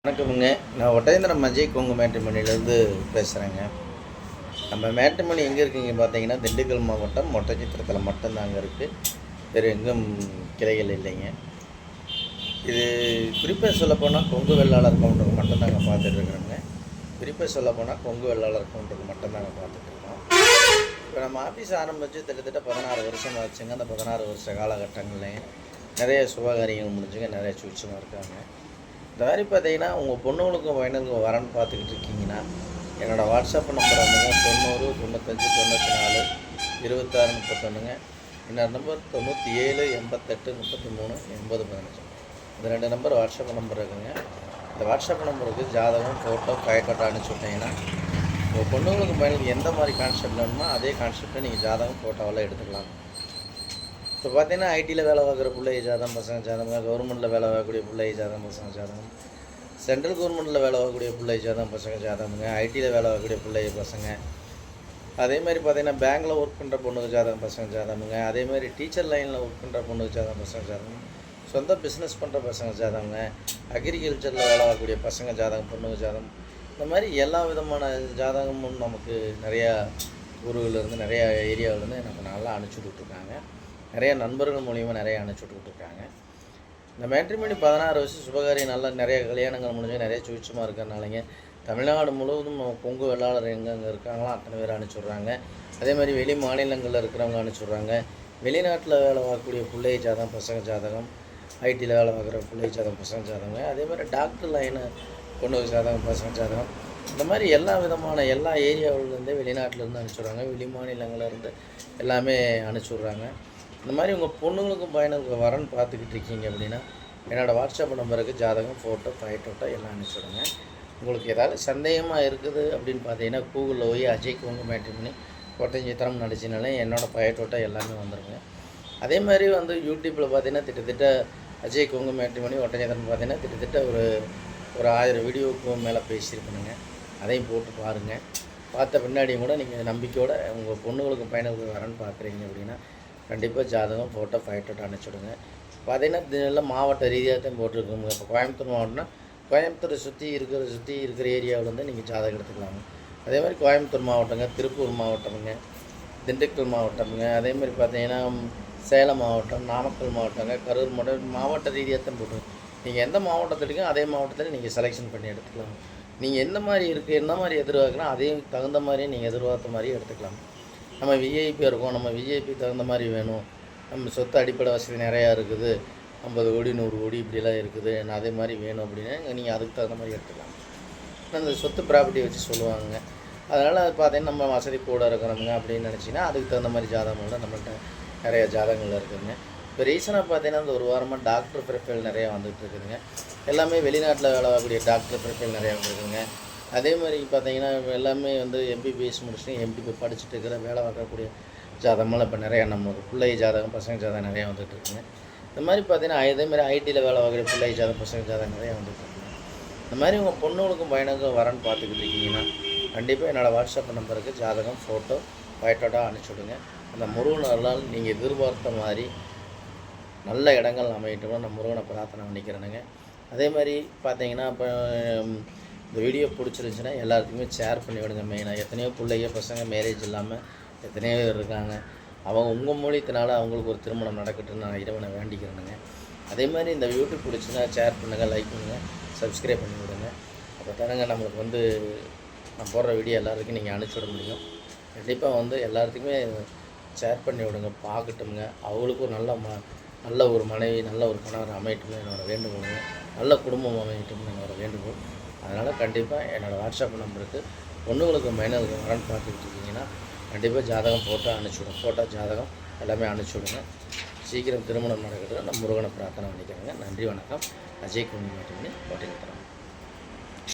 வணக்கமுங்க. நான் ஒட்டேந்திரம் அஜய் கொங்கு மேட்ரிமோனிலேருந்து பேசுகிறேங்க. நம்ம மேட்ரிமோனி எங்கே இருக்குங்க பார்த்தீங்கன்னா, திண்டுக்கல் மாவட்டம் ஒட்டன்சத்திரத்தில் மட்டும்தாங்க இருக்குது. வேறு எங்கும் கிளைகள் இல்லைங்க. இது குறிப்பாக சொல்லப்போனால் கொங்கு வெள்ளாளர் கவுண்டருக்கு மட்டும்தாங்க பார்த்துட்ருக்குறோங்க. குறிப்பாக சொல்லப்போனால் கொங்கு வெள்ளாளர் கவுண்டருக்கு மட்டும்தாங்க பார்த்துட்ருக்கோம். இப்போ நம்ம ஆஃபீஸ் ஆரம்பித்து கிட்டத்தட்ட 16 வருஷம் ஆச்சுங்க. அந்த 16 வருஷ காலகட்டங்கள்லையும் நிறைய சுபகாரியங்கள் முடிஞ்சுங்க, நிறைய சுவிட்சமாக இருக்காங்க. இந்த மாதிரி பார்த்தீங்கன்னா உங்கள் பொண்ணுங்களுக்கும் பையனுக்கும் வரன்னு பார்த்துக்கிட்டு இருக்கீங்கன்னா, என்னோடய வாட்ஸ்அப் நம்பர் வந்துங்க 90 95 94 26 31ங்க. இன்னொரு நம்பர் 97 88 33 80 15. இந்த 2 நம்பர் வாட்ஸ்அப் நம்பர் இருக்குங்க. இந்த வாட்ஸ்அப் நம்பருக்கு ஜாதகம், ஃபோட்டோ, பயோடேட்டா அனுப்பிச்சி விட்டிங்கன்னா, உங்கள் பொண்ணுங்களுக்கு பையனுக்கு எந்த மாதிரி கான்செப்ட் வேணுமோ அதே கான்செப்டை நீங்கள் ஜாதகம், ஃபோட்டோவெல்லாம் எடுத்துக்கலாம். இப்போ பார்த்தீங்கன்னா ஐடியில் வேலை பார்க்குற பிள்ளை ஜாதகம் பசங்க ஜாதகம், கவர்மெண்ட்டில் வேலை பார்க்கக்கூடிய பிள்ளை ஜாதகம் பசங்க ஜாதகம், சென்ட்ரல் கவர்மெண்ட்டில் வேலை பார்க்கக்கூடிய பிள்ளை ஜாதகம் பசங்க ஜாதகமுங்க, ஐடியில் வேலை பார்க்கக்கூடிய பிள்ளை பசங்க, அதேமாதிரி பார்த்தீங்கன்னா பேங்க்கில் ஒர்க் பண்ணுற பொண்ணுக்கு ஜாதகம் பசங்க ஜாதகமுங்க, அதேமாதிரி டீச்சர் லைனில் ஒர்க் பண்ணுற பொண்ணுக்கு ஜாதகம் பசங்க ஜாதகம், சொந்த பிஸ்னஸ் பண்ணுற பசங்க ஜாதகங்க, அக்ரிகல்ச்சரில் வேலை பார்க்கக்கூடிய பசங்க ஜாதகம் பொண்ணுக்கு ஜாதகம், இந்த மாதிரி எல்லா விதமான ஜாதகமும் நமக்கு நிறையா ஊர்கள்லேருந்து நிறையா ஏரியாவிலேருந்து எனக்கு நல்லா அனுப்பிச்சி விட்டுருக்காங்க. நிறைய நண்பர்கள் மூலிமா நிறைய அனுப்பிச்சி விட்டுருக்காங்க. இந்த மேட்ரிமோனி 16 வருஷம் சுபகாரியம் நல்லா நிறைய கல்யாணங்கள் முடிஞ்சு நிறைய சுவிட்சமாக இருக்கிறனாலங்க தமிழ்நாடு முழுவதும் கொங்கு வெள்ளாளர் எங்கெங்கே இருக்காங்களோ அத்தனை பேர் அனுப்பிச்சுட்றாங்க. அதேமாதிரி வெளி மாநிலங்களில் இருக்கிறவங்க அனுப்பிச்சுட்றாங்க. வெளிநாட்டில் வேலை பார்க்கக்கூடிய பிள்ளை ஜாதகம் பசங்க ஜாதகம், ஐடியில் வேலை பார்க்குற பிள்ளை ஜாதகம் பசங்க ஜாதகங்க, அதேமாதிரி டாக்டர் லைனு பொண்ணு ஜாதகம் பசங்க ஜாதகம், இந்த மாதிரி எல்லா விதமான எல்லா ஏரியாவிலேருந்தே வெளிநாட்டிலேருந்து அனுப்பிச்சுட்றாங்க. வெளி மாநிலங்களிலேருந்து எல்லாமே அனுப்பிச்சுட்றாங்க. இந்த மாதிரி உங்கள் பொண்ணுங்களுக்கும் பையனுக்கும் வரன்னு பார்த்துக்கிட்டு இருக்கீங்க அப்படின்னா, என்னோடய வாட்ஸ்அப் நம்பருக்கு ஜாதகம், ஃபோட்டோ, பயோடேட்டா எல்லாம் அனுப்பிச்சுடுங்க. உங்களுக்கு ஏதாவது சந்தேகமாக இருக்குது அப்படின்னு பார்த்தீங்கன்னா, கூகுளில் போய் அஜய் கொங்கு மேட்ரிமோனி ஒட்டன்சத்திரம் நடிச்சினாலே என்னோடய பயோடேட்டா எல்லாமே வந்துடுங்க. அதே மாதிரி யூடியூப்பில் பார்த்தீங்கன்னா கிட்டத்தட்ட அஜய் கொங்கு மேட்ரிமோனி ஒட்டன்சத்திரம் பார்த்தீங்கன்னா கிட்டத்தட்ட ஒரு 1000 வீடியோவுக்கு மேலே பேசியிருக்கணுங்க. அதையும் போட்டு பாருங்கள். பார்த்த பின்னாடியும் கூட நீங்கள் நம்பிக்கையோடு உங்கள் பொண்ணுங்களுக்கும் பையனுக்கு வரன்னு பார்க்குறீங்க அப்படின்னா கண்டிப்பாக ஜாதகம், ஃபோட்டோ, பயோடேட்டா அனுப்பிச்சுடுங்க. பார்த்தீங்கன்னா எல்லாம் மாவட்ட ரீதியாக தான் போட்டிருக்கோங்க. இப்போ கோயம்புத்தூர் மாவட்டம்னா கோயம்புத்தூரை சுற்றி இருக்கிற ஏரியாவிலேருந்து நீங்கள் ஜாதகம் எடுத்துக்கலாங்க. அதே மாதிரி கோயம்புத்தூர் மாவட்டங்க, திருப்பூர் மாவட்டமுங்க, திண்டுக்கல் மாவட்டமுங்க, அதேமாதிரி பார்த்தீங்கன்னா சேலம் மாவட்டம், நாமக்கல் மாவட்டங்க, கரூர் மாவட்டம், மாவட்ட ரீதியாக தான் போட்டுருங்க. நீங்கள் எந்த மாவட்டத்துலையும் அதே மாவட்டத்தில் நீங்கள் செலெக்ஷன் பண்ணி எடுத்துக்கலாம். நீங்கள் எந்த மாதிரி இருக்குது, என்ன மாதிரி எதிர்பார்க்கலாம் அதே தகுந்த மாதிரியே நீங்கள் எதிர்பார்த்த மாதிரியே எடுத்துக்கலாம். நம்ம விஐபி இருக்கோம், நம்ம விஐபி தகுந்த மாதிரி வேணும், நம்ம சொத்து அடிப்படை வசதி நிறையா இருக்குது, 50 கோடி 100 கோடி இப்படிலாம் இருக்குது, நான் அதே மாதிரி வேணும் அப்படின்னா நீங்கள் அதுக்கு தகுந்த மாதிரி எடுத்துக்கலாம். அந்த சொத்து ப்ராப்பர்ட்டி வச்சு சொல்லுவாங்க. அதனால் பார்த்தீங்கன்னா நம்ம வசதி கூட இருக்கிறோமுங்க அப்படின்னு நினச்சிங்கன்னா அதுக்கு தகுந்த மாதிரி ஜாதகங்கள் நம்மள்கிட்ட நிறையா ஜாதகங்கள் இருக்குதுங்க. இப்போ ரீசனாக பார்த்தீங்கன்னா இந்த ஒரு வாரமாக டாக்டர் ப்ரொஃபைல் நிறையா வந்துகிட்டு இருக்குதுங்க. எல்லாமே வெளிநாட்டில் வேலை ஆகக்கூடிய டாக்டர் ப்ரொஃபைல் நிறையா வந்துருக்குங்க. அதே மாதிரி பார்த்தீங்கன்னா எல்லாமே எம்பிபிஎஸ் முடிச்சுட்டு எம்பிபி படிச்சுட்டு இருக்கிற வேலை பார்க்கக்கூடிய ஜாதகமெல்லாம் இப்போ நிறையா நம்ம பிள்ளை ஜாதகம் பசங்க ஜாதகம் நிறையா வந்துட்டு இருக்குங்க. இந்த மாதிரி பார்த்தீங்கன்னா அதேமாதிரி ஐடியில் வேலை பார்க்குற பிள்ளை ஜாதகம் பசங்க ஜாதகம் நிறையா வந்துட்டு இருக்குங்க. இந்த மாதிரி உங்கள் பொண்ணுங்களுக்கும் பையனுக்கும் வரன்னு பார்த்துக்கிட்டு இருக்கீங்கன்னா கண்டிப்பாக என்னோடய வாட்ஸ்அப் நம்பருக்கு ஜாதகம், ஃபோட்டோ, பயோடேட்டா அனுப்பிச்சுடுங்க. அந்த முருகனால் நீங்கள் எதிர்பார்த்த மாதிரி நல்ல இடங்கள் அமையட்டும் நான் முருகனை பிரார்த்தனை பண்ணிக்கிறேனுங்க. அதே மாதிரி பார்த்தீங்கன்னா இப்போ இந்த வீடியோ பிடிச்சிருந்துச்சின்னா எல்லாத்துக்குமே ஷேர் பண்ணி விடுங்க. மெயினாக எத்தனையோ பிள்ளைங்க பசங்க மேரேஜ் இல்லாமல் எத்தனையோ பேர் இருக்காங்க. அவங்க உங்கள் மூலியத்தினால அவங்களுக்கு ஒரு திருமணம் நடக்கட்டுன்னு நான் இறைவனை வேண்டிக்கிறேனுங்க. அதே மாதிரி இந்த யூடியூப் பிடிச்சின்னா ஷேர் பண்ணுங்கள், லைக் பண்ணுங்கள், சப்ஸ்கிரைப் பண்ணி விடுங்க. அப்போ தானங்க நம்மளுக்கு நான் போடுற வீடியோ எல்லாருக்கும் நீங்கள் அனுப்பிச்சி விட முடியும். கண்டிப்பாக எல்லாத்துக்குமே ஷேர் பண்ணி விடுங்க, பார்க்கட்டுங்க. அவங்களுக்கும் நல்ல ஒரு மனைவி, நல்ல ஒரு கணவர் அமையட்டும்னு என்னோடய வேண்டுகோளுங்க. நல்ல குடும்பம் அமையட்டும்னு என்னோடய வேண்டுகோள். அதனால் கண்டிப்பாக என்னோடய வாட்ஸ்அப் நம்பருக்கு பொண்ணுங்களுக்கு மைனருக்கு வரன்னு பார்த்துக்கிட்டு இருக்கீங்கன்னா கண்டிப்பாக ஜாதகம் ஃபோட்டோ ஜாதகம் எல்லாமே அனுப்பிச்சி விடுங்க. சீக்கிரம் திருமணம் நடக்கிறது நான் முருகனை பிரார்த்தனை பண்ணிக்கிறேங்க. நன்றி, வணக்கம். அஜய் கொங்கு மேட்ரிமோனி ஒட்டன்சத்திரம்.